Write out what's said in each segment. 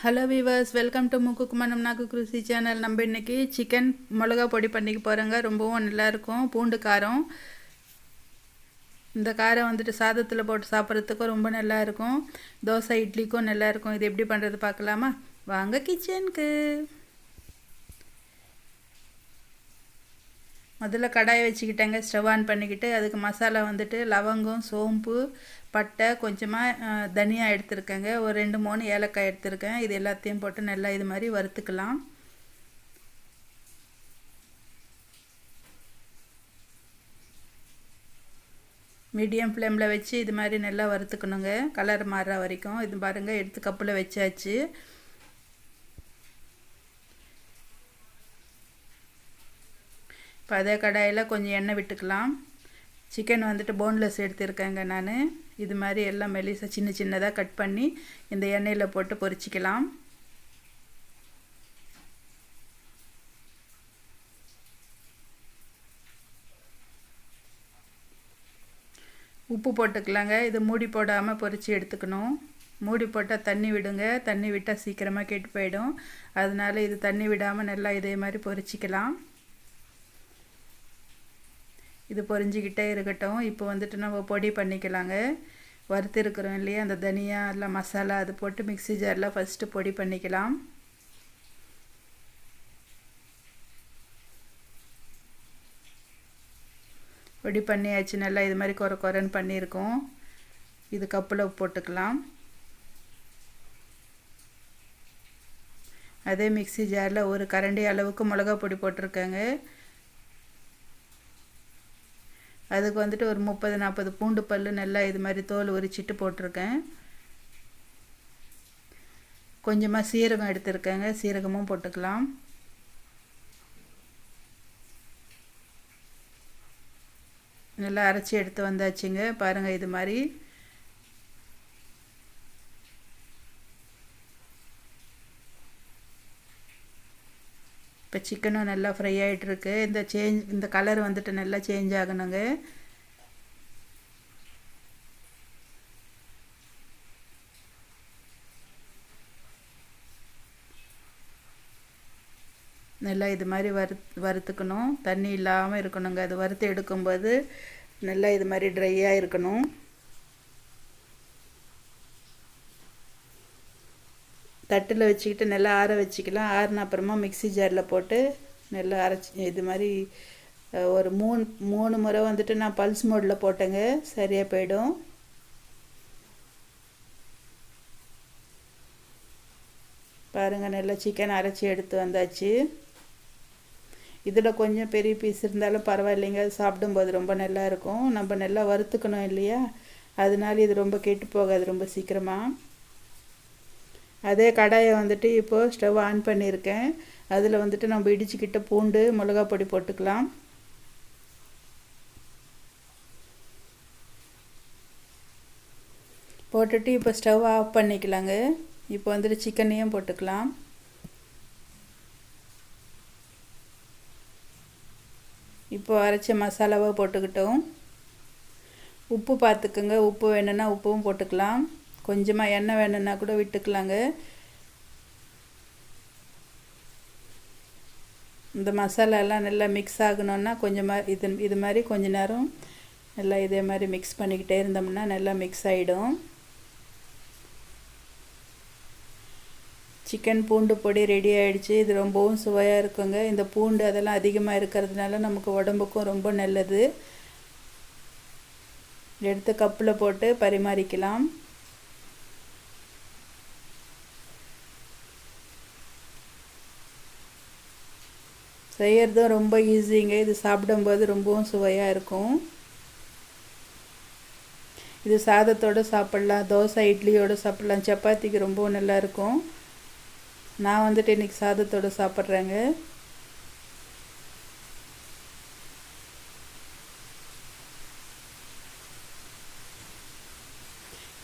Hello viewers, welcome to முக்குக்குமனம் நாக்கு குருசி channel. நம்ம இன்றைக்கி சிக்கன் மிளகா பொடி பண்ணிக்க போகிறோங்க. ரொம்பவும் நல்லாயிருக்கும். பூண்டு காரம். இந்த காரம் வந்துட்டு சாதத்தில் போட்டு சாப்பிட்றதுக்கும் ரொம்ப நல்லாயிருக்கும். தோசை இட்லிக்கும் நல்லாயிருக்கும். இது எப்படி பண்ணுறது பார்க்கலாமா? வாங்க கிச்சனுக்கு. முதல்ல கடாயை வச்சுக்கிட்டேங்க. ஸ்டவ் ஆன் பண்ணிக்கிட்டு அதுக்கு மசாலா வந்துட்டு லவங்கம், சோம்பு, பட்டை, கொஞ்சமாக தனியா எடுத்துருக்கேங்க. ஒரு 2-3 ஏலக்காய் எடுத்துருக்கேன். இது எல்லாத்தையும் போட்டு நல்லா இது மாதிரி வறுத்துக்கலாம். மீடியம் ஃப்ளேமில் வச்சு இது மாதிரி நல்லா வறுத்துக்கணுங்க, கலர் மாறுற வரைக்கும். இது பாருங்கள், எடுத்து கப்பில் வச்சாச்சு. இப்போ அதே கடாயில் கொஞ்சம் எண்ணெய் விட்டுக்கலாம். சிக்கன் வந்துட்டு போன்லெஸ் எடுத்துருக்கேங்க நான். இது மாதிரி எல்லாம் மெலிசாக சின்ன சின்னதாக கட் பண்ணி இந்த எண்ணெயில் போட்டு பொரிச்சிக்கலாம். உப்பு போட்டுக்கலாங்க. இது மூடி போடாமல் பொரித்து எடுத்துக்கணும். மூடி போட்டால் தண்ணி விடுங்க. தண்ணி விட்டால் சீக்கிரமாக கெட்டு போயிடும். அதனால இது தண்ணி விடாமல் நல்லா இதே மாதிரி பொரிச்சிக்கலாம். இது பொரிஞ்சிக்கிட்டே இருக்கட்டும். இப்போ வந்துட்டு நம்ம பொடி பண்ணிக்கலாங்க. வறுத்து இருக்கிறோம் இல்லையா, அந்த தனியா எல்லாம் மசாலா அது போட்டு மிக்ஸி ஜாரில் ஃபஸ்ட்டு பொடி பண்ணிக்கலாம். பொடி பண்ணியாச்சு. நல்லா இது மாதிரி குறைன்னு பண்ணியிருக்கோம். இது கப்பில் போட்டுக்கலாம். அதே மிக்ஸி ஜாரில் ஒரு கரண்டி அளவுக்கு மிளகா பொடி போட்டிருக்கேங்க. அதுக்கு வந்துட்டு ஒரு 30-40 பூண்டு பல் நல்லா இது மாதிரி தோல் உரிச்சிட்டு போட்டிருக்கேன். கொஞ்சமாக சீரகம் எடுத்துருக்கேங்க. சீரகமும் போட்டுக்கலாம். நல்லா அரைச்சி எடுத்து வந்தாச்சுங்க. பாருங்கள் இது மாதிரி. இப்போ சிக்கனும் நல்லா ஃப்ரை ஆகிட்டுருக்கு. இந்த கலர் வந்துட்டு நல்லா சேஞ்ச் ஆகணுங்க. நல்லா இது மாதிரி வறுத்துக்கணும். தண்ணி இல்லாமல் இருக்கணுங்க. அது வறுத்து எடுக்கும்போது நல்லா இது மாதிரி ட்ரையாக இருக்கணும். தட்டில் வச்சுக்கிட்டு நல்லா ஆற வச்சுக்கலாம். ஆறின அப்புறமா மிக்ஸி ஜாரில் போட்டு நல்லா அரைச்சி இது மாதிரி ஒரு 3 முறை வந்துட்டு நான் பல்ஸ் மோடில் போட்டேங்க. சரியாக போயிடும். பாருங்கள், நல்லா சிக்கன் அரைச்சி எடுத்து வந்தாச்சு. இதில் கொஞ்சம் பெரிய பீஸ் இருந்தாலும் பரவாயில்லைங்க. சாப்பிடும்போது ரொம்ப நல்லா இருக்கும். நம்ம நல்லா வறுத்துக்கணும் இல்லையா, அதனால இது ரொம்ப கெட்டு போகாது ரொம்ப சீக்கிரமாக. அதே கடாயை வந்துட்டு இப்போது ஸ்டவ் ஆன் பண்ணியிருக்கேன். அதில் வந்துட்டு நம்ம இடிச்சுக்கிட்ட பூண்டு, மிளகா பொடி போட்டுக்கலாம். போட்டுட்டு இப்போ ஸ்டவ் ஆஃப் பண்ணிக்கலாங்க. இப்போ வந்துட்டு சிக்கனையும் போட்டுக்கலாம். இப்போ அரைச்ச மசாலாவை போட்டுக்கிட்டோம். உப்பு பார்த்துக்குங்க. உப்பு வேணும்னா உப்பும் போட்டுக்கலாம். கொஞ்சமாக எண்ணெய் வேணும்னா கூட விட்டுக்கலாங்க. இந்த மசாலாலாம் நல்லா மிக்ஸ் ஆகணுன்னா கொஞ்சமாக இது மாதிரி கொஞ்ச நேரம் நல்லா இதே மாதிரி மிக்ஸ் பண்ணிக்கிட்டே இருந்தோம்னா நல்லா மிக்ஸ் ஆகிடும். சிக்கன் பூண்டு பொடி ரெடி ஆகிடுச்சு. இது ரொம்பவும் சுவையாக இருக்குங்க. இந்த பூண்டு அதெல்லாம் அதிகமாக இருக்கிறதுனால நமக்கு உடம்புக்கும் ரொம்ப நல்லது. எடுத்து கப்பில் போட்டு பரிமாறிக்கலாம். செய்யறதும் ரொம்ப ஈஸிங்க. இது சாப்பிடும்போது ரொம்பவும் சுவையாக இருக்கும். இது சாதத்தோடு சாப்பிட்லாம், தோசை இட்லியோடு சாப்பிட்லாம், சப்பாத்திக்கு ரொம்பவும் நல்லாயிருக்கும். நான் வந்துட்டு இன்றைக்கி சாதத்தோடு சாப்பிட்றேங்க.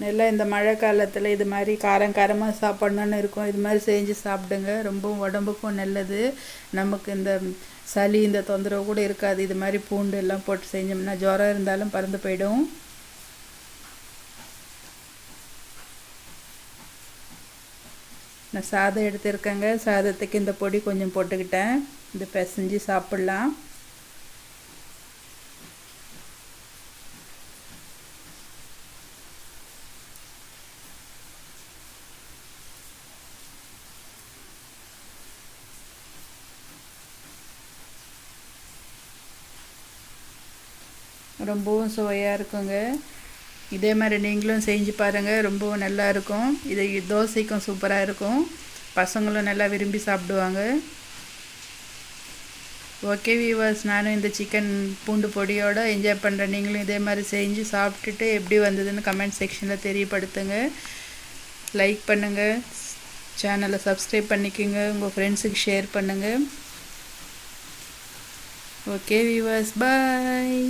நல்லா இந்த மழை காலத்தில் இது மாதிரி காரமாக சாப்பிட்ணுன்னு இருக்கும். இது மாதிரி செஞ்சு சாப்பிடுங்க. ரொம்பவும் உடம்புக்கும் நல்லது. நமக்கு இந்த சளி இந்த தொந்தரவு கூட இருக்காது. இது மாதிரி பூண்டு எல்லாம் போட்டு செஞ்சோம்னா ஜுரம் இருந்தாலும் பறந்து போயிடும். நான் சாதம் எடுத்துருக்கேங்க. சாதத்துக்கு இந்த பொடி கொஞ்சம் போட்டுக்கிட்டேன். இது பிசைஞ்சு சாப்பிட்லாம். ரொம்பவும் சுவையாக இருக்குங்க. இதே மாதிரி நீங்களும் செஞ்சு பாருங்கள். ரொம்பவும் நல்லா இருக்கும். இது தோசைக்கும் சூப்பராக இருக்கும். பசங்களும் நல்லா விரும்பி சாப்பிடுவாங்க. ஓகே வியூவர்ஸ், நானும் இந்த சிக்கன் பூண்டு பொடியோடு என்ஜாய் பண்ணுறேன். நீங்களும் இதே மாதிரி செஞ்சு சாப்பிட்டுட்டு எப்படி வந்ததுன்னு கமெண்ட் செக்ஷனில் தெரியப்படுத்துங்க. லைக் பண்ணுங்கள், சேனலை சப்ஸ்கிரைப் பண்ணிக்கோங்க, உங்கள் ஃப்ரெண்ட்ஸுக்கு ஷேர் பண்ணுங்கள். ஓகே வியூவர்ஸ், பாய்.